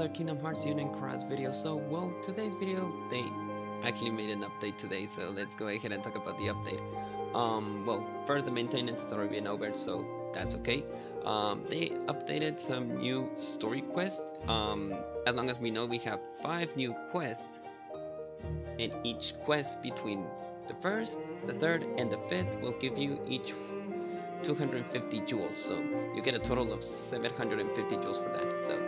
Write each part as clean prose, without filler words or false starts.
another Kingdom Hearts Union Cross video. So, well, today's video, they actually made an update today, so let's go ahead and talk about the update. Well, first the maintenance has already been over, so that's okay. They updated some new story quests. As long as we know, we have 5 new quests, and each quest between the first, the third, and the fifth will give you each 250 jewels, so you get a total of 750 jewels for that. So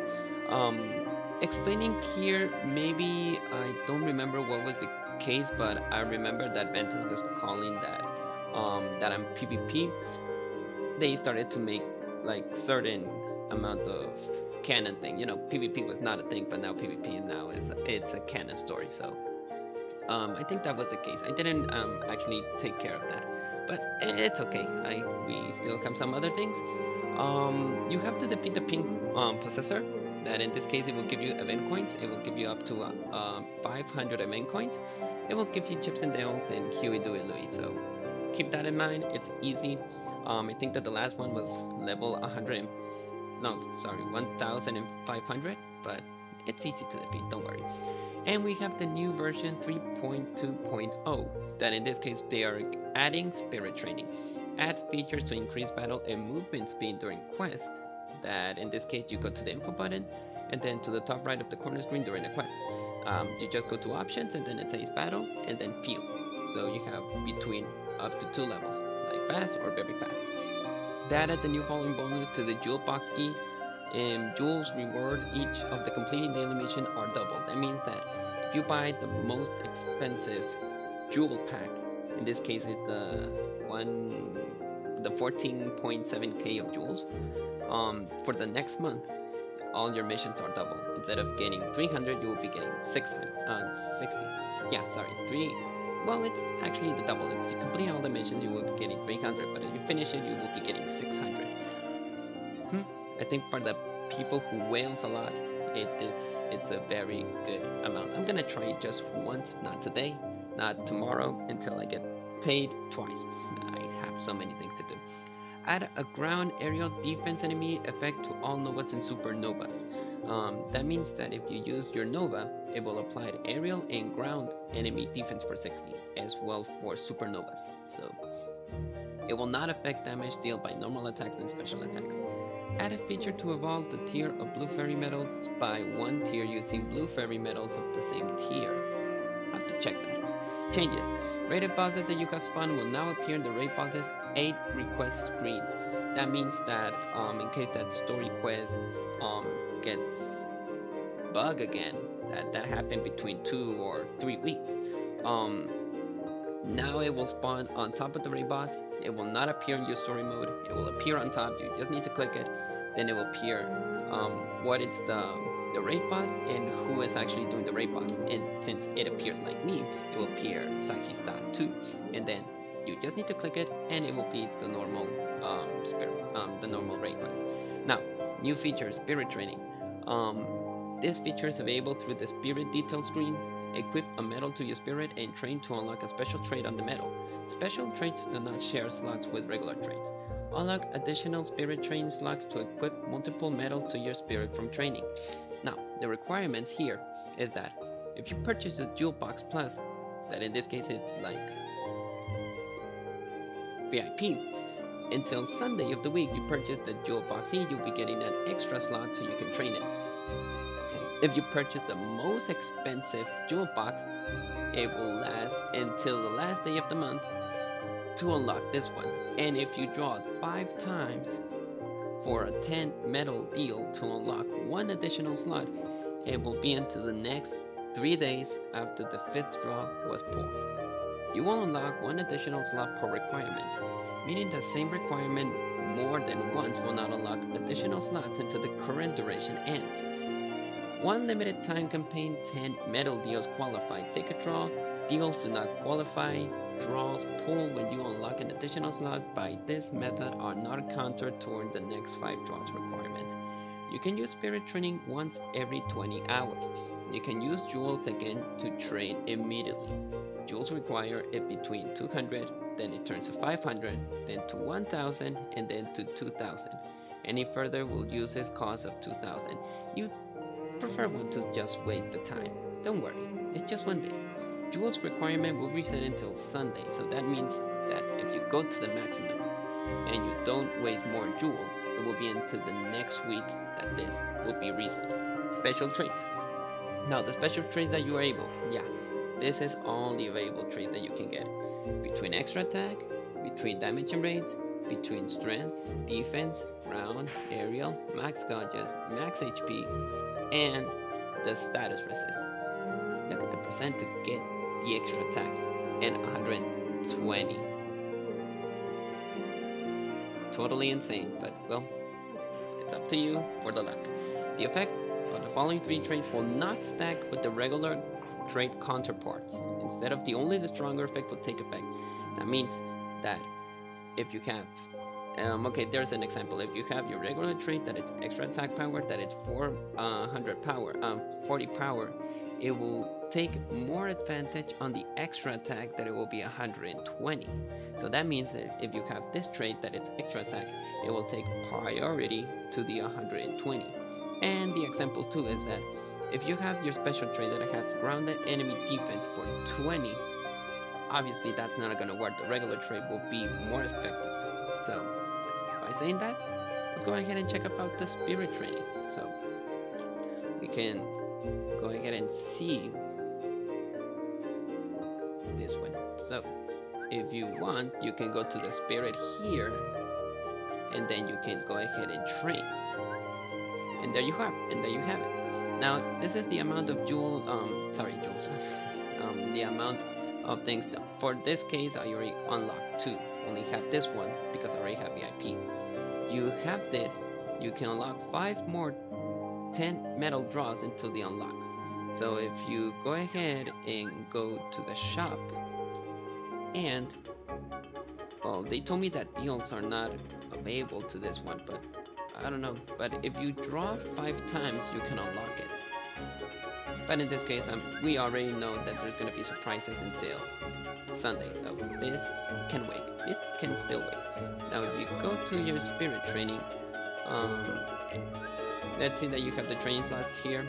explaining here, maybe I don't remember what was the case, but I remember that Ventus was calling that that on PvP they started to make like certain amount of canon thing. You know, PvP was not a thing, but now PvP now it's a canon story. So I think that was the case. I didn't actually take care of that, but it's okay. We still have some other things. You have to defeat the pink possessor. That in this case it will give you event coins. It will give you up to 500 event coins. It will give you Chips and Dales and Huey, Dewey, Louie. So keep that in mind. It's easy. I think that the last one was level 1,500, but it's easy to defeat. Don't worry. And we have the new version 3.2.0, that in this case they are adding spirit training. Add features to increase battle and movement speed during quest. That in this case you go to the info button and then to the top right of the corner screen during a quest. You just go to options and then it says battle and then feel. So you have between up to 2 levels, like fast or very fast. That add the new following bonus to the Jewel Box E. Jewels reward each of the completing daily mission are doubled. That means that if you buy the most expensive jewel pack, in this case it's the 14.7k of jewels, for the next month all your missions are doubled. Instead of getting 300, you will be getting 60. Yeah, sorry, 3. Well, it's actually the double. If you complete all the missions, you will be getting 300, but if you finish it, you will be getting 600. I think for the people who whales a lot, it's a very good amount. I'm gonna try it just once, not today, not tomorrow, until I get paid twice. I have so many things to do. Add a ground aerial defense enemy effect to all novas and supernovas. That means that if you use your nova, it will apply aerial and ground enemy defense for 60, as well for supernovas. So it will not affect damage dealt by normal attacks and special attacks. Add a feature to evolve the tier of blue fairy medals by 1 tier using blue fairy medals of the same tier. Have to check that. Changes. Rated bosses that you have spawned will now appear in the raid bosses 8 request screen. That means that in case that story quest gets bug again, that happened between 2 or 3 weeks, now it will spawn on top of the raid boss. It will not appear in your story mode. It will appear on top. You just need to click it. Then it will appear what is the raid boss and who is actually doing the raid boss. And since it appears like me, it will appear Saki-2, and then you just need to click it, and it will be the normal the normal raid quest. Now, new feature, spirit training. This feature is available through the spirit detail screen. Equip a medal to your spirit and train to unlock a special trait on the medal. Special traits do not share slots with regular traits. Unlock additional spirit training slots to equip multiple medals to your spirit from training. Now, the requirements here is that if you purchase a Jewel Box Plus, that in this case it's like VIP, until Sunday of the week you purchase the Jewel Box E, you'll be getting an extra slot so you can train it. If you purchase the most expensive jewel box, it will last until the last day of the month to unlock this one. And if you draw 5 times for a 10 medal deal to unlock 1 additional slot, it will be until the next 3 days after the 5th draw was pulled. You will unlock 1 additional slot per requirement, meaning the same requirement more than once will not unlock additional slots until the current duration ends. 1 limited time campaign, 10 medal deals qualify. Take a draw. Deals do not qualify. Draws pulled when you unlock an additional slot by this method are not counted toward the next 5 draws requirement. You can use spirit training once every 20 hours. You can use jewels again to trade immediately. Jewels require it between 200, then it turns to 500, then to 1000, and then to 2000. Any further will use this cost of 2000. You preferable to just wait the time. Don't worry, it's just one day. Jewels requirement will reset until Sunday, so that means that if you go to the maximum and you don't waste more jewels, it will be until the next week that this will be reset. Special traits. Now the special traits that you are able, this is all the available traits that you can get. Between extra attack, between damage and rate, between strength, defense, ground, aerial, max gauges, max HP, and the status resist. Look at the percent to get the extra attack, and 120. Totally insane, but well, it's up to you for the luck. The effect of the following 3 traits will not stack with the regular trait counterparts. Instead of the stronger effect will take effect. That means that if you have okay, there's an example. If you have your regular trait that it's extra attack power, that it's 400 power, 40 power, it will take more advantage on the extra attack, that it will be 120. So that means that if you have this trait that it's extra attack, it will take priority to the 120. And the example too is that if you have your special trait that has grounded enemy defense for 20, obviously that's not going to work. The regular trait will be more effective. So by saying that, let's go ahead and check about the spirit training. So we can go ahead and see this one. So if you want, you can go to the spirit here, and then you can go ahead and train. And there you have it. Now this is the amount of jewels, the amount of things. For this case, I already unlocked 2. Only have this one because I already have VIP. You have this, you can unlock 5 more 10 metal draws until the unlock. So if you go ahead and go to the shop, and well, they told me that deals are not available to this one, but I don't know. But if you draw 5 times, you can unlock it. But in this case, we already know that there's gonna be surprises until Sunday, so this can wait. It can still wait. Now if you go to your spirit training, let's see that you have the training slots here,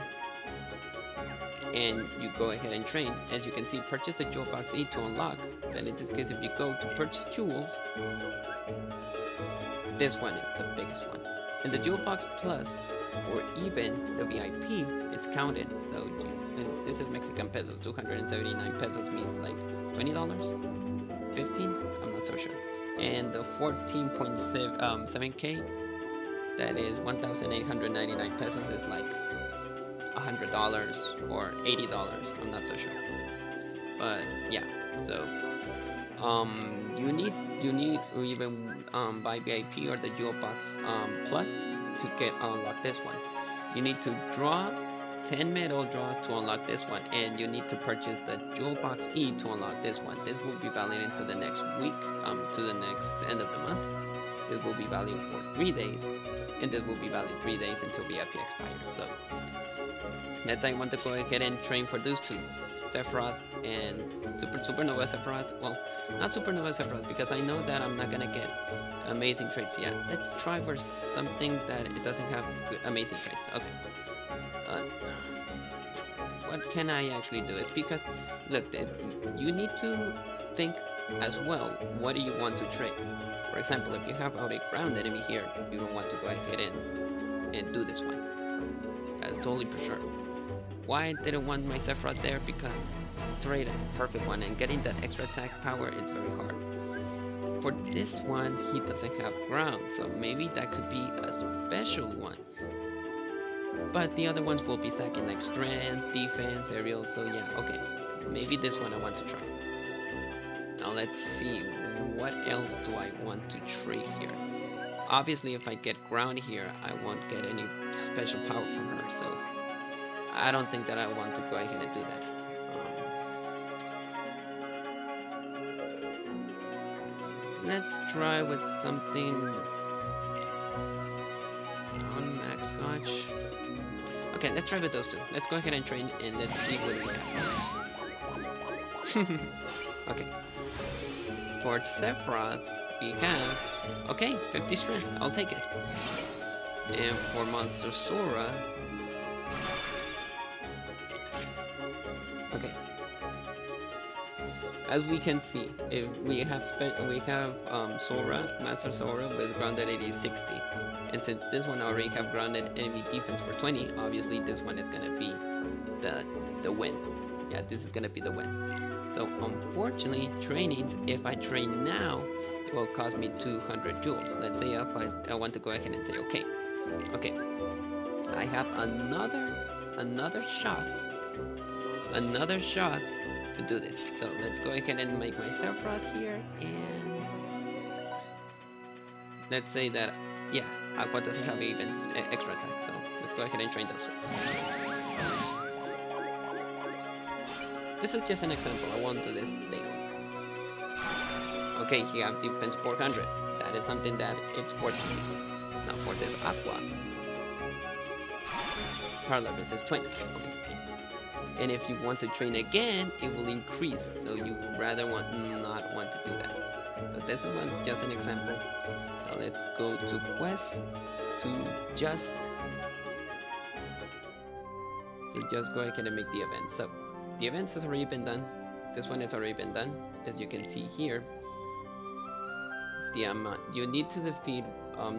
and you go ahead and train. As you can see, purchase the jewel box E to unlock. Then in this case, if you go to purchase jewels, this one is the biggest one. And the jewel box plus, or even the VIP, it's counted. So and this is Mexican pesos. 279 pesos means like $20, 15. I'm not so sure. And the 14.7k, that is 1,899 pesos, is like $100 or $80. I'm not so sure. But yeah, so you need to even buy VIP or the jewel box plus to get unlock this one. You need to draw 10 metal draws to unlock this one, and you need to purchase the jewel box E to unlock this one. This will be valid until the next week, to the next end of the month. It will be valid for 3 days, and this will be valid 3 days until VIP expires. So let's say I want to go ahead and train for those 2, Sephiroth and Supernova Sephiroth. Well, not Supernova Sephiroth, because I know that I'm not gonna get amazing traits yet. Let's try for something that it doesn't have good, amazing traits. Okay. What can I actually do? Is because look, you need to think as well. What do you want to trade? For example, if you have a ground enemy here, you don't want to go ahead and do this one. That's totally for sure. Why I didn't want my Sephiroth there? Because trade a perfect one, and getting that extra attack power is very hard. For this one, he doesn't have ground, so maybe that could be a special one. But the other ones will be stacking like strength, defense, aerial, so yeah, okay. Maybe this one I want to try. Now let's see, what else do I want to trade here? Obviously if I get ground here, I won't get any special power from her, so I don't think that I want to go ahead and do that. Let's try with something on max scotch. Okay, let's try with those 2. Let's go ahead and train, and let's see what we have. Okay. For Sephiroth, we have, okay, 50 strength. I'll take it. And for Monster Sora, as we can see, if we have Sora, Master Sora with grounded 80-60, and since this one already have grounded enemy defense for 20, obviously this one is gonna be the win. Yeah, this is gonna be the win. So unfortunately, trainings, if I train now, it will cost me 200 jewels. Let's say if I want to go ahead and say, okay, I have another shot to do this. So let's go ahead and make my Sephiroth here, and let's say that, yeah, Aqua doesn't have even extra attack, so let's go ahead and train those. This is just an example, I won't do this daily. Okay, he have defense 400. That is something that it's worth to me. Now for this Aqua, power level is 20. Okay. And if you want to train again, it will increase, so you rather not want to do that. So this one's just an example. Now let's go to quests to just go ahead and make the event. So the events has already been done. This one has already been done. As you can see here, the amount you need to defeat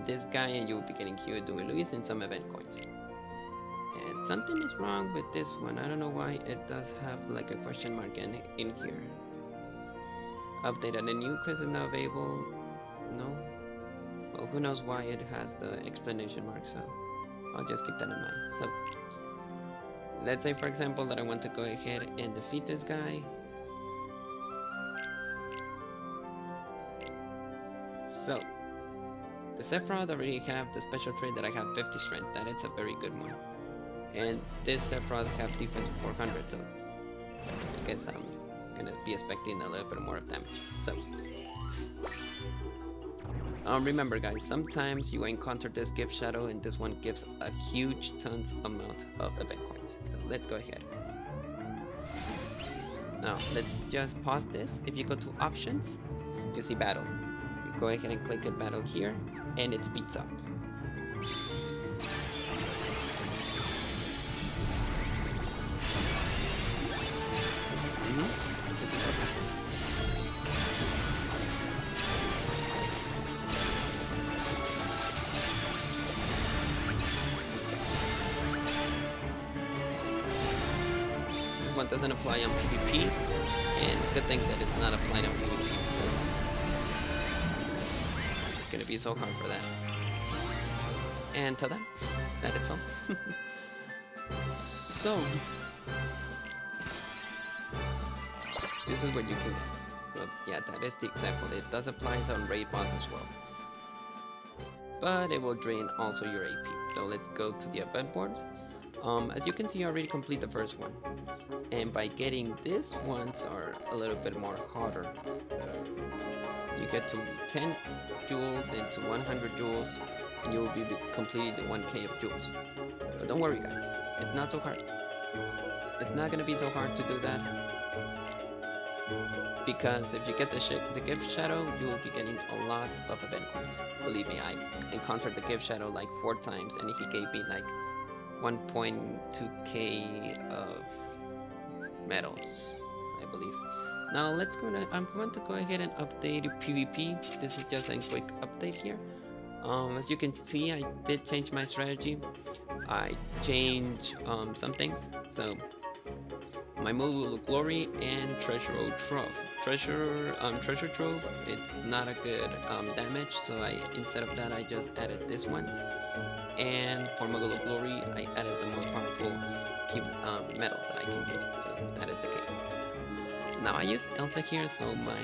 this guy, and you will be getting Hugh, Dewey, Lewis, and some event coins. And something is wrong with this one. I don't know why it does have like a question mark in here. Updated. A new quiz is now available. No. Well, who knows why it has the explanation mark, so I'll just keep that in mind. So let's say, for example, that I want to go ahead and defeat this guy. So the Sephiroth already have the special trait that I have 50 strength. That is a very good one. And this Sephiroth have defense 400, so I guess I'm gonna be expecting a little bit more of damage. So remember guys, sometimes you encounter this gift shadow, and this one gives a huge tons amount of event coins. So let's go ahead. Now let's just pause this. If you go to options, you see battle. You go ahead and click at battle here, and it speeds up. This is what happens. This one doesn't apply on PvP, and good thing that it's not applied on PvP, because it's gonna be so hard for that. And to them, that it's all. So this is what you can get. So yeah, that is the example. It does apply on raid boss as well, but it will drain also your AP. So let's go to the event boards. As you can see, I already complete the first one, and by getting this ones are a little bit more harder. You get to 10 jewels into 100 jewels, and you will be completing the 1k of jewels. But don't worry guys, it's not so hard. It's not gonna be so hard to do that, because if you get the gift shadow, you will be getting a lot of event coins. Believe me, I encountered the gift shadow like 4 times, and he gave me like 1.2k of medals, I believe. Now I'm going to go ahead and update PvP. This is just a quick update here. As you can see, I did change my strategy. I changed some things. So my Mogul of Glory and Treasure Trove. Treasure Trove, it's not a good damage, so instead of that I just added this one. And for Mogul of Glory, I added the most powerful medals that I can use. So that is the case. Now I use Elsa here, so my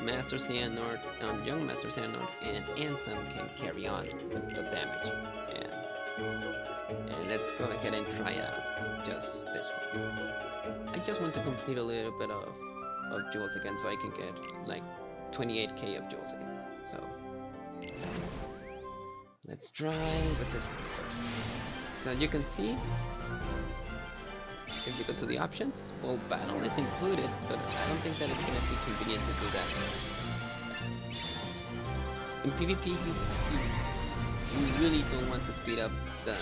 Master Xehanort, young Master Xehanort, and Ansem can carry on the damage. And let's go ahead and try out just this one. I just want to complete a little bit of jewels again, so I can get like 28k of jewels again. So let's try with this one first. So you can see, if you go to the options, well, battle is included, but I don't think that it's going to be convenient to do that. In PvP, you really don't want to speed up the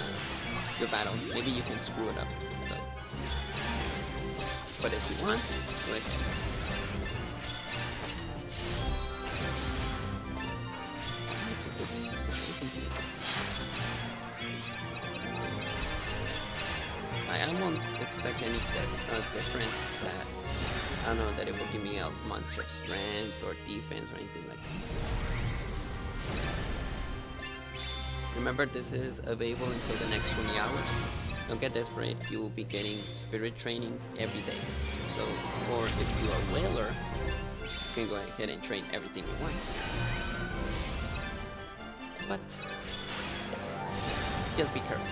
battles. Maybe you can screw it up. So, but if you want, go ahead. I won't expect any difference that, I don't know, that it will give me a bunch of strength or defense or anything like that. So, remember, this is available until the next 20 hours. Don't get desperate, you will be getting spirit trainings every day. So, or if you are whaler, you can go ahead and train everything you want. But, just be careful.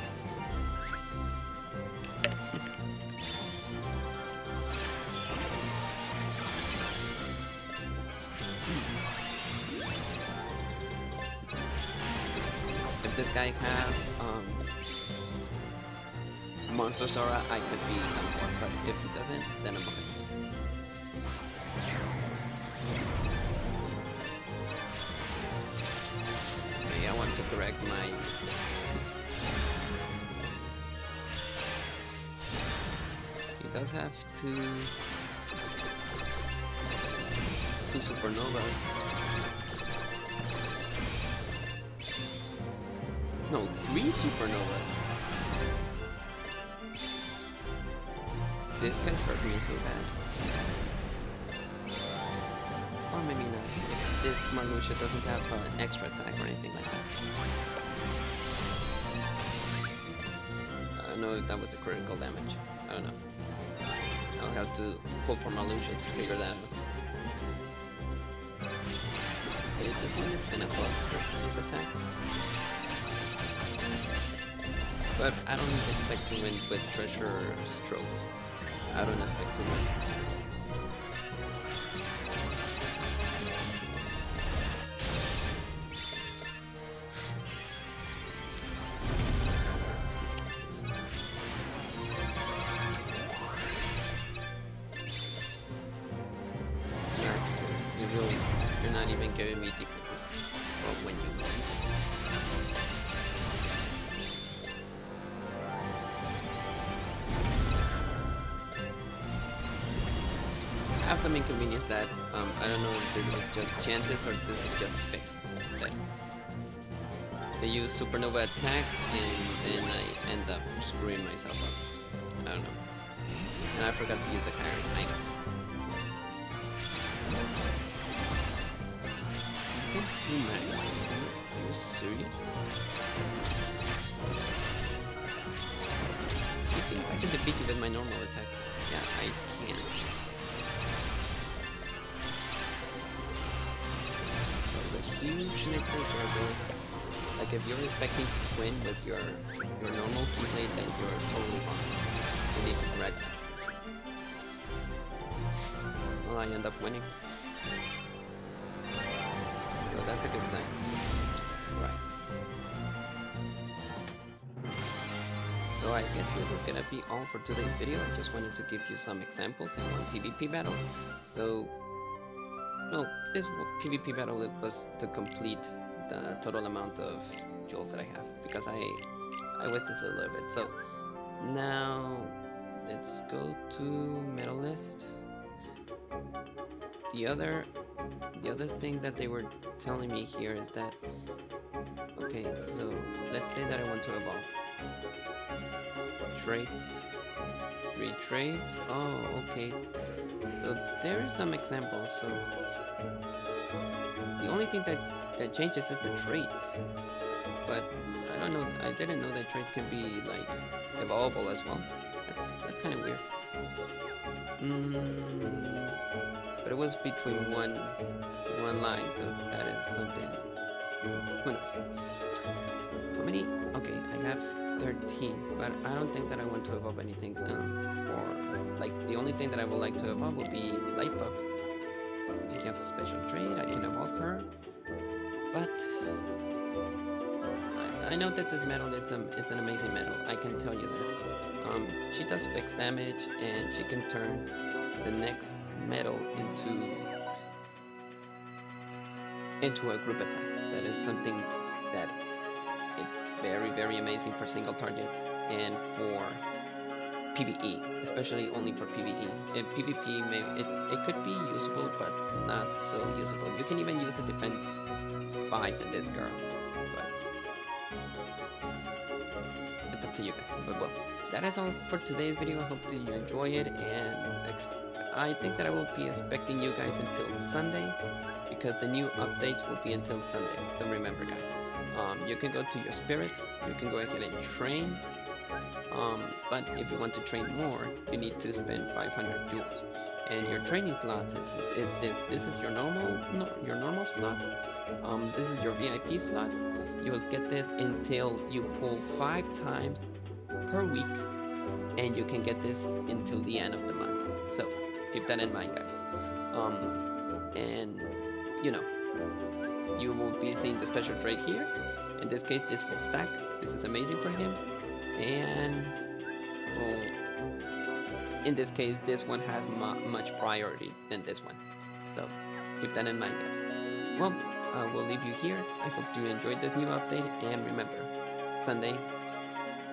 If this guy have Monster's Aura, I could be on board, but if he doesn't, then I'm okay. Okay, I want to correct my mistake. He does have two supernovas. No, 3 supernovas. This can hurt me so bad. Or maybe not, if this Marluxia doesn't have an extra attack or anything like that. I don't know if that was the critical damage. I don't know. I'll have to pull for Marluxia to figure that out. Okay, this one is gonna buff his attacks. But I don't expect to win with Treasure's Trove. I don't expect to win. Max, you're not even giving me the when you want. I have some inconvenience that I don't know if this is just chances or this is just fixed. That they use supernova attacks and then I end up screwing myself up. I don't know. And I forgot to use the Kyron item. Against 2 max? Are you serious? You think I can defeat you with my normal attacks? Yeah, I can. Huge mistake there, bro. Like if you're expecting to win with your normal keyblade, then you're totally wrong. You need to correct that. Well, I end up winning. So that's a good sign. Right. So I guess this is gonna be all for today's video. I just wanted to give you some examples in one PvP battle. So well, this PvP battle was to complete the total amount of jewels that I have, because I wasted this a little bit. So now let's go to medal list. The other thing that they were telling me here is that, okay, so let's say that I want to evolve. Traits, 3 traits. Oh, okay. So there are some examples. So the only thing that changes is the traits, but I don't know. I didn't know that traits can be like evolvable as well. That's kind of weird. But it was between one line, so that is something. Who knows? How many? Okay, I have 13, but I don't think that I want to evolve anything. Or like the only thing that I would like to evolve would be Light Pup. You have a special trait, I can evolve her, but I know that this medal is an amazing medal. I can tell you that. She does fixed damage, and she can turn the next medal into a group attack. That is something that it's very, very amazing for single targets and for PvE, especially only for PvE. In PvP, maybe it could be usable, but not so usable. You can even use the defense 5 in this girl, but it's up to you guys. But well, that is all for today's video. I hope that you enjoy it, and I think that I will be expecting you guys until Sunday, because the new updates will be until Sunday. So remember, guys, you can go to your spirit, you can go ahead and train, but if you want to train more, you need to spend 500 jewels. And your training slots is this. This is your normal slot. This is your VIP slot. You will get this until you pull 5 times per week, and you can get this until the end of the month. So keep that in mind, guys. And you know, you will be seeing the special trade here. In this case, this full stack. This is amazing for him. And well, in this case, this one has much priority than this one. So keep that in mind, guys. Well, I will leave you here. I hope you enjoyed this new update, and remember, Sunday,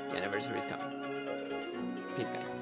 the anniversary is coming. Peace, guys.